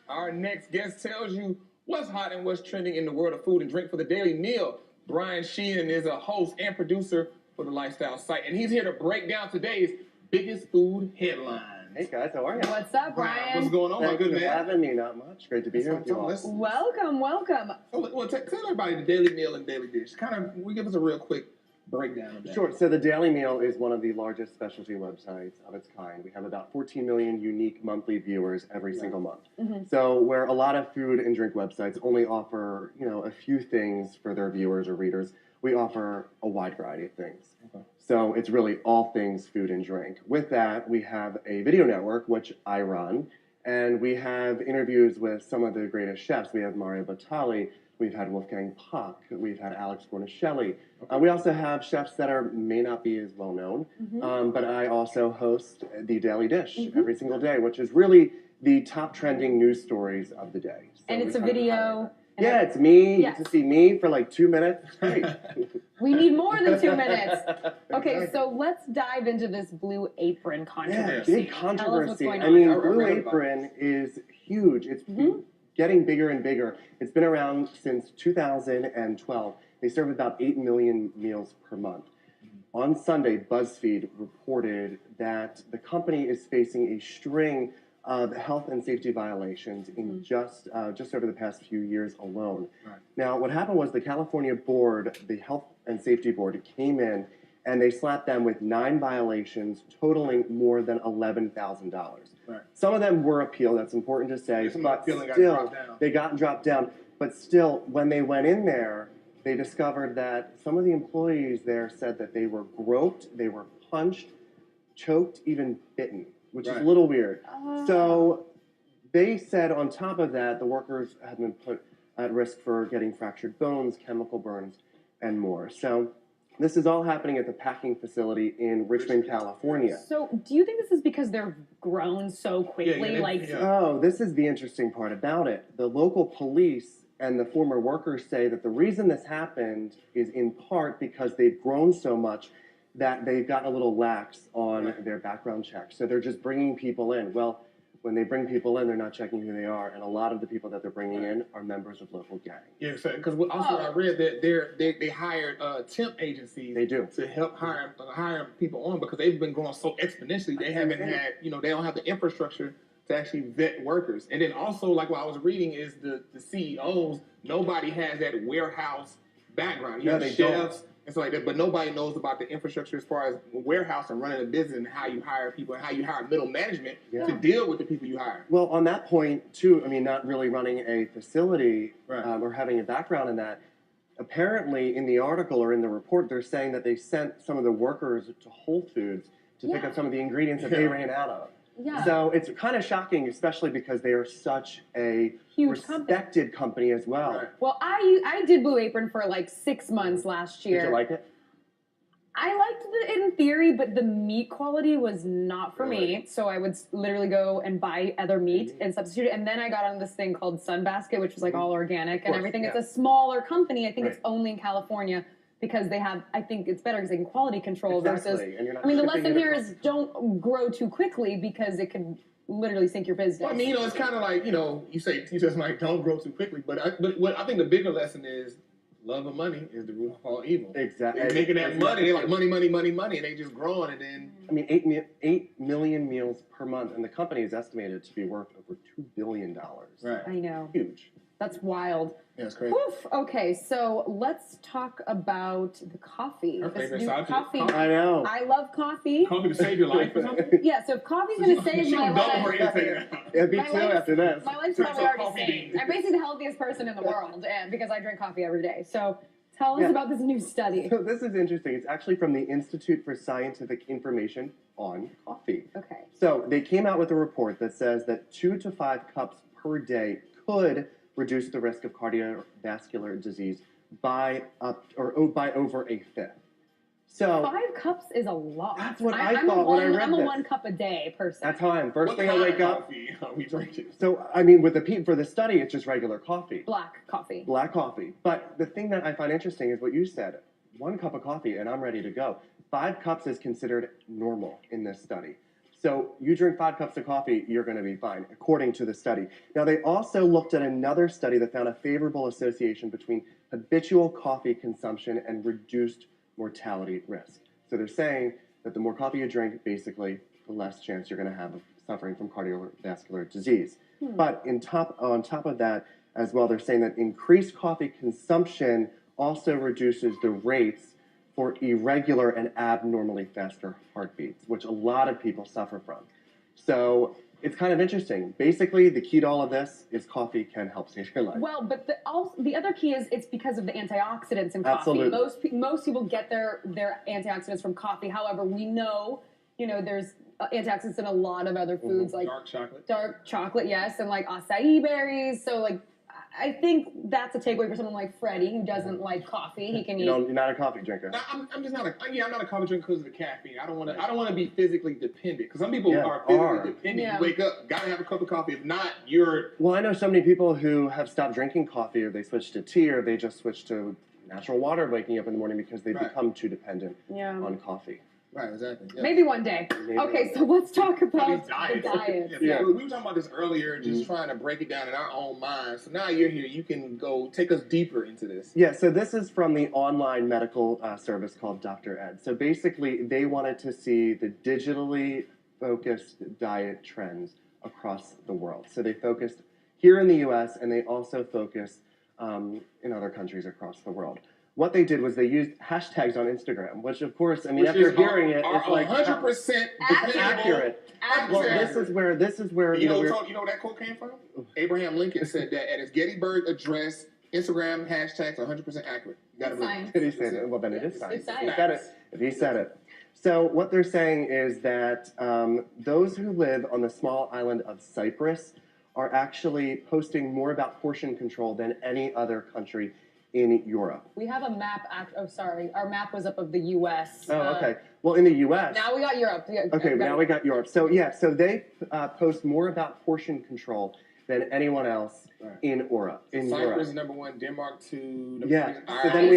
Our next guest tells you what's hot and what's trending in the world of food and drink for the daily meal. Brian Sheehan is a host and producer for the lifestyle site, and he's here to break down today's biggest food headlines. Hey guys, how are you? What's up, Brian? What's going on, my good man? Thank you for having me. Not much. Great to be here with you all. Welcome. Well, tell everybody the daily meal and daily dish. We give us a real quick breakdown of that. Sure. So the Daily Meal is one of the largest specialty websites of its kind. We have about 14 million unique monthly viewers every single month. Mm-hmm. So where a lot of food and drink websites only offer, a few things for their viewers or readers, we offer a wide variety of things. Okay. So it's really all things food and drink. With that, we have a video network, which I run, and we have interviews with some of the greatest chefs. We have Mario Batali, we've had Wolfgang Puck, we've had Alex Cornicelli. We also have chefs that may not be as well known, but I also host the Daily Dish every single day, which is really the top trending news stories of the day. So and it's a video. Yeah, it's me. You get to see me for like 2 minutes. Great. We need more than 2 minutes. Okay, so let's dive into this Blue Apron controversy. Yeah, big controversy. Tell us what's going on. I mean, Blue Apron is huge. It's getting bigger and bigger. It's been around since 2012. They serve about 8 million meals per month. On Sunday, BuzzFeed reported that the company is facing a string of health and safety violations in just over the past few years alone. Right. Now, what happened was the California board, the Health and Safety Board, came in and they slapped them with 9 violations totaling more than $11,000. Right. Some of them were appealed, that's important to say, but still, they got dropped down. But still, when they went in there, they discovered that some of the employees there said that they were groped, they were punched, choked, even bitten, which is a little weird. So they said on top of that, the workers had been put at risk for getting fractured bones, chemical burns, and more. So this is all happening at the packing facility in Richmond, California. So do you think this is because they're grown so quickly? Oh, this is the interesting part about it. The local police and the former workers say that the reason this happened is in part because they've grown so much that they've gotten a little lax on their background checks. So they're just bringing people in. Well, when they bring people in, they're not checking who they are, and a lot of the people that they're bringing in are members of local gangs. Yeah, because also I read that they hired temp agencies. They do to help hire people on because they've been growing so exponentially. They haven't had they don't have the infrastructure to actually vet workers. And then also, like what I was reading, is the CEOs. Nobody has that warehouse background. You have chefs. And so like that, but nobody knows about the infrastructure as far as warehouse and running a business and how you hire people and how you hire middle management to deal with the people you hire. Well, on that point, too, I mean, not really running a facility or having a background in that, apparently in the article or in the report, they're saying that they sent some of the workers to Whole Foods to pick up some of the ingredients that they ran out of. Yeah. So it's kind of shocking, especially because they are such a huge respected company as well. Right. Well, I did Blue Apron for like 6 months last year. Did you like it? I liked it in theory, but the meat quality was not for me. So I would literally go and buy other meat and substitute it. And then I got on this thing called Sunbasket, which was like all organic and everything. It's a smaller company. I think it's only in California. Because they have, I think it's better because they can quality control versus, I mean, the lesson here is don't grow too quickly because it can literally sink your business. Well, I mean, it's kind of like, you just like don't grow too quickly. But what I think the bigger lesson is love of money is the root of all evil. Exactly. They're making that money. They're like money, and they just growing and then. I mean, 8 million meals per month, and the company is estimated to be worth over $2 billion. Right. I know. Huge. That's wild. Yeah, it's crazy. Oof. Okay, so let's talk about the coffee. Her this favorite new subject. coffee. I know. I love coffee. Coffee to save your life or something? Yeah, so if coffee's going to save my life. Yeah, me too after this. My life's probably already saved. I'm basically the healthiest person in the world because I drink coffee every day. So tell us about this new study. So this is interesting. It's actually from the Institute for Scientific Information on Coffee. Okay. So they came out with a report that says that 2 to 5 cups per day could reduce the risk of cardiovascular disease by over a fifth. So 5 cups is a lot. That's what I thought when I read I'm a this. 1 cup a day person. That's how I'm. First What thing I kind wake of up. coffee are we drinking? So I mean, for the study, it's just regular coffee. Black coffee. Black coffee. But the thing that I find interesting is what you said. 1 cup of coffee and I'm ready to go. 5 cups is considered normal in this study. So you drink 5 cups of coffee, you're going to be fine, according to the study. Now, they also looked at another study that found a favorable association between habitual coffee consumption and reduced mortality risk. So they're saying that the more coffee you drink, basically, the less chance you're going to have of suffering from cardiovascular disease. But on top of that, as well, they're saying that increased coffee consumption also reduces the rates for irregular and abnormally faster heartbeats, which a lot of people suffer from. So it's kind of interesting. Basically, the key to all of this is coffee can help save your life. Well, but the other key is it's because of the antioxidants in coffee. Absolutely. Most people get their antioxidants from coffee. However, we know, there's antioxidants in a lot of other foods, like dark chocolate, yes, and like acai berries. So like, I think that's a takeaway for someone like Freddie who doesn't like coffee. He can eat. You're not a coffee drinker. No, I'm just not I'm not a coffee drinker because of the caffeine. I don't want to be physically dependent, because some people are physically dependent. Yeah. You wake up, gotta have a cup of coffee. If not, you're. Well, I know so many people who have stopped drinking coffee, or they switched to tea, or they just switched to natural water waking up in the morning because they've become too dependent on coffee. Right, exactly. Yeah. Maybe one day. Okay, so let's talk about the diet. Yeah. We were talking about this earlier, just trying to break it down in our own minds. So now you're here, you can go take us deeper into this. Yeah, so this is from the online medical service called Dr. Ed. So basically, they wanted to see the digitally focused diet trends across the world. So they focused here in the US, and they also focused in other countries across the world. What they did was they used hashtags on Instagram, which of course, I mean, after hearing it, it's like 100% accurate. Well, this is where you know where that quote came from? Abraham Lincoln said that at his Gettysburg Address, Instagram hashtags 100% accurate. You gotta believe. Did he say that? Well, then it is science. It's science. He said it. If he said it. So what they're saying is that those who live on the small island of Cyprus are actually posting more about portion control than any other country in Europe. We have a map. Our map was up of the U.S. Oh, okay. Well, in the U.S. Now we got Europe. Okay, now we got Europe. So yeah, so they post more about portion control than anyone else in Europe. Cyprus is number 1, Denmark 2. Yeah. So then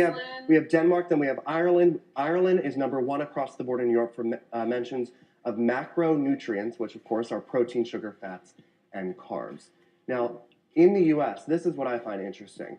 we have Denmark. Then we have Ireland. Ireland is number 1 across the board in Europe for mentions of macronutrients, which of course are protein, sugar, fats, and carbs. Now, in the U.S., this is what I find interesting.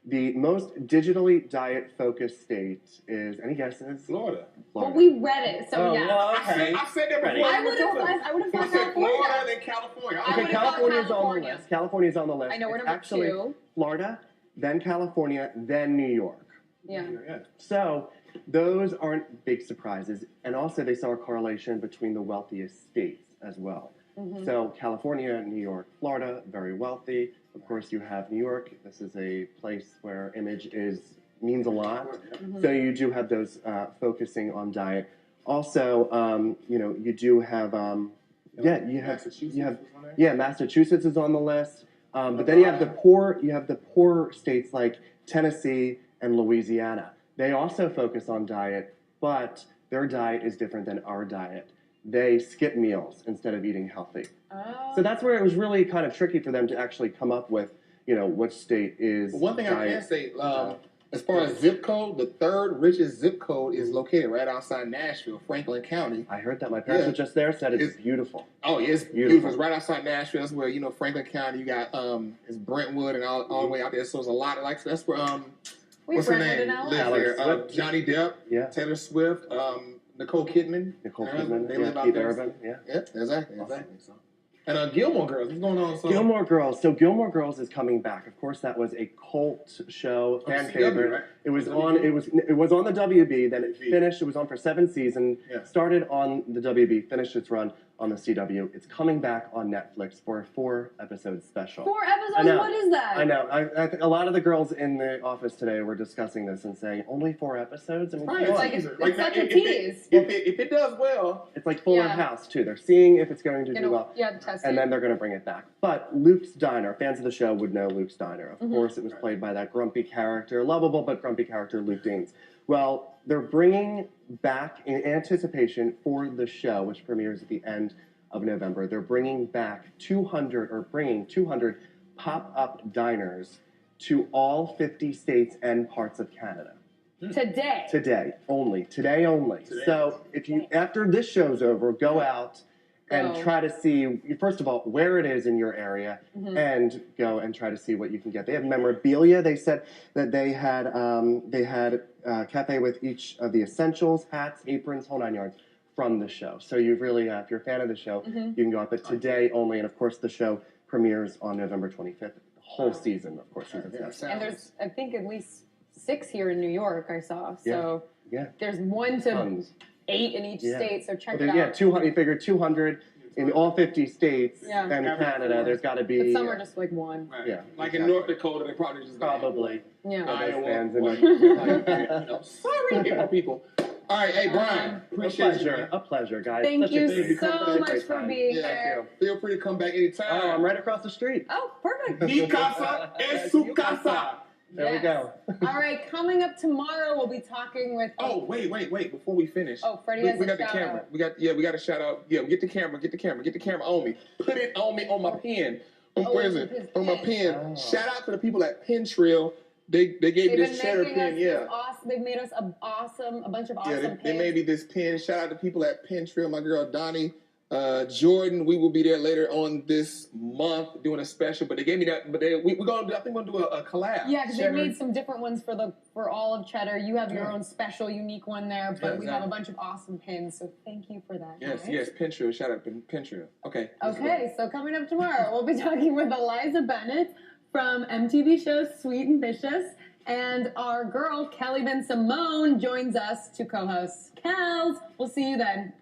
The most digitally diet-focused state is, any guesses? Florida. Well, we read it, so yeah. Well, okay. I said that before. I would have thought California. Florida, then California. Okay, California's on the list. California's on the list. I know, we're It's number actually 2. Florida, then California, then New York. Yeah. So those aren't big surprises. And also they saw a correlation between the wealthiest states as well. So California, New York, Florida, very wealthy. Of course, you have New York. This is a place where image means a lot. So you do have those focusing on diet. Also, you do have Massachusetts is on the list. But then you have the poor states like Tennessee and Louisiana. They also focus on diet, but their diet is different than our diet. They skip meals instead of eating healthy. Oh. So that's where it was really kind of tricky for them to actually come up with, which state is. One thing I can say, as far as zip code, the 3rd richest zip code is located right outside Nashville, Franklin County. I heard that. My parents were just there, said it's beautiful. Oh, yeah, it's beautiful. It's right outside Nashville. That's where, Franklin County, you got it's Brentwood and all the way out there. So it's a lot of that's where what's her name lives there? Johnny Depp, Taylor Swift, Nicole Kidman. They live out there. Urban, exactly. So. And Gilmore Girls, what's going on? So? Gilmore Girls. So Gilmore Girls is coming back. Of course, that was a cult show, fan favorite. Right? It was on the WB. Then it finished. It was on for 7 seasons. Yeah. Started on the WB, finished its run on the CW. It's coming back on Netflix for a 4-episode special. 4 episodes? What is that? I know. I think a lot of the girls in the office today were discussing this and saying, only 4 episodes? I mean, it's such a tease. If it does well. It's like Fuller House, too. They're seeing if it's going to do well. Test and then they're going to bring it back. But Luke's Diner, fans of the show would know Luke's Diner. Of course, it was played by that grumpy character, lovable but grumpy character, Luke Deans. Well, they're bringing back, in anticipation for the show, which premieres at the end of November, they're bringing back 200 pop-up diners to all 50 states and parts of Canada. Today only. So if you, after this show's over, go out and Go. try to see, first of all, where it is in your area, and go and try to see what you can get. They have memorabilia. They said that they had a cafe with each of the essentials, hats, aprons, whole 9 yards from the show. So you really, if you're a fan of the show, you can go out. But today only, and of course the show premieres on November 25th. The whole season, of course, season Yeah, 7. And there's, I think, at least 6 here in New York. I saw. So Yeah. there's 1 to Tons. 8 in each state. So check it out. Yeah, 200. You figure 200 in all 50 states Yeah. and Canada. There's got to be. But some are just like 1. Right. Yeah, Like exactly. in North Dakota, they probably just Probably. Yeah. Iowa, fans in like, the- sorry, get more people. All right, hey Brian, A appreciate you. pleasure. Man. A pleasure, guys. Thank Such a you great- so such a much great for time. being Yeah, there. feel free to come back anytime. Oh, I'm right across the street. Oh, perfect. Mi casa es su casa. There we go. All right, coming up tomorrow, we'll be talking with. Oh, wait. Before we finish. Oh, Freddie we has a got the shout camera. out. We got a shout out. Yeah, get the camera on me. Put it on me on my pen. Where is his it? On my pen. pen. Oh. Shout out to the people at Pen Trail. They gave me They've this been cheddar making pen. us Yeah. this awesome. They've made us a bunch of awesome Yeah, pins. they made me this pen. Shout out to people at Pen Trail. My girl Donnie, Jordan. We will be there later on this month doing a special. But they gave me that. But we're gonna do. I think we're gonna do a collab. Yeah, because they Cheddar. made some different ones for all of Cheddar. You have your own special, unique one there, but Yeah, we have a exactly. bunch of awesome pins. So thank you for that. Yes, guys. yes. Pen Trail. Shout out to Pen Trail. Okay. let's go. Okay, so coming up tomorrow, we'll be talking with Eliza Bennett from MTV show Sweet and Vicious, and our girl Kelly Ben Simone joins us to co-host. Kels, we'll see you then.